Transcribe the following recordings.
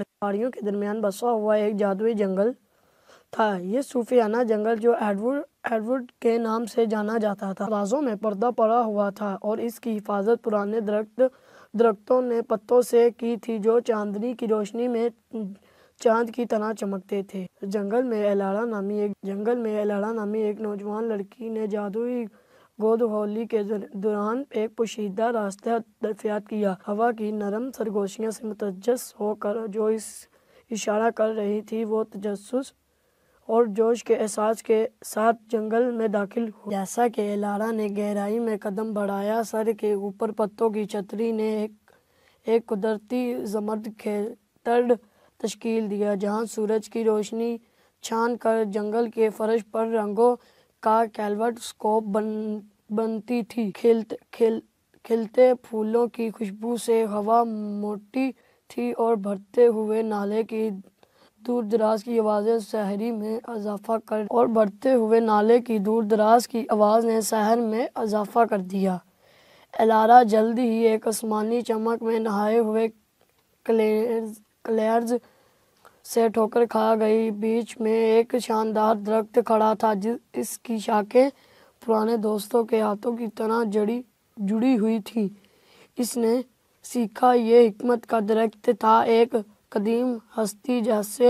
پہاڑیوں کے درمیان بسا ہوا ایک جادوئی جنگل تھا۔ یہ صوفیانہ جنگل جو ایڈوڈ کے نام سے جانا جاتا تھا، رازوں میں پردہ پڑا ہوا تھا اور اس کی حفاظت پرانے درختوں نے پتوں سے کی تھی جو چاندنی کی روشنی میں چاند کی طرح چمکتے تھے۔ جنگل میں ایلارا نامی ایک نوجوان لڑکی نے جادوئی گوداولی کے دوران ایک پوشیدہ راستہ دریافت کیا۔ ہوا کی نرم سرگوشیوں سے متاثر ہو کر جو اشارہ کر رہی تھی، وہ تجسس اور جوش کے احساس کے ساتھ جنگل میں داخل ہوئی۔ جیسا کہ ایلارا نے گہرائی میں قدم بڑھایا، سر کے اوپر پتوں کی چھتری نے ایک قدرتی زمرد کھیتر تشکیل دیا، جہاں سورج کی روشنی چھان کر جنگل کے فرش پر رنگوں کا کیلیڈو اسکوپ بنتی تھی۔ کھلتے پھولوں کی خوشبو سے ہوا موٹی تھی اور بڑھتے ہوئے نالے کی دور دراز کی آوازیں سحر میں اضافہ کر دیا۔ ایلارا جلد ہی ایک آسمانی چمک میں نہائے ہوئے کلیئرز سے ٹھوکر کھا گئی۔ بیچ میں ایک شاندار درخت کھڑا تھا، اس کی شاخیں پرانے دوستوں کے ہاتھوں کی طرح جڑی ہوئی تھیں۔ اس نے سیکھا یہ حکمت کا درخت تھا، ایک قدیم ہستی جس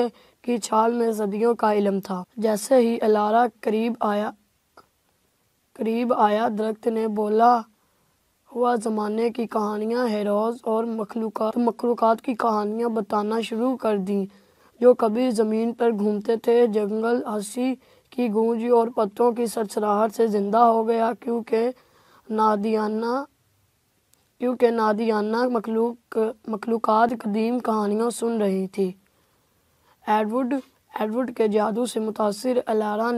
کی چھال میں صدیوں کا علم تھا۔ جیسے ہی ایلارا قریب آیا، درخت نے بولا ہوا زمانے کی کہانیاں، ہیروز اور مخلوقات کی کہانیاں بتانا شروع کر دیں جو کبھی زمین پر گھومتے تھے۔ جنگل ہنسی کی گونج اور پتوں کی سرسراہٹ سے زندہ ہو گیا، کیونکہ نادیانہ مخلوقات قدیم کہانیاں سن رہی تھیں۔ ایڈوڈ کے جادو سے متاثر ایلارا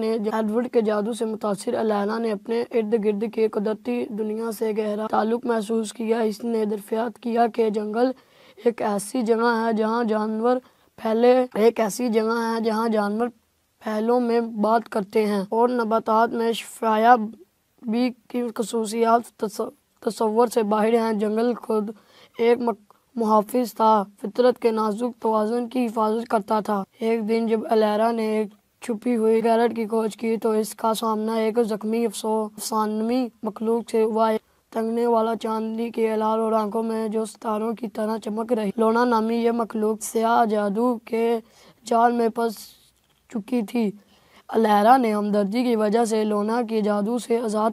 نے اپنے ارد گرد کی قدرتی دنیا سے گہرا تعلق محسوس کیا۔ اس نے دریافت کیا کہ جنگل ایک ایسی جگہ ہے جہاں جانور پھیلوں میں بات کرتے ہیں اور نباتات میں شفا بھی کی خصوصیات تصور سے باہر ہیں۔ جنگل خود ایک محافظ تھا، فطرت کے نازک توازن کی حفاظت کرتا تھا۔ ایک دن جب ایلارا نے ایک چھپی ہوئی گیلٹ کی کھوج کی تو اس کا سامنا ایک زخمی افسانوی مخلوق سے ہوا، ایک تنگنے والا چاندنی کی الار اور آنکھوں میں جو ستاروں کی طرح چمک رہی۔ لونا نامی یہ مخلوق سیاہ جادو کے جال میں پھنس چکی تھی۔ ایلارا نے ہمدردی کی وجہ سے لونا کے جادو سے آزاد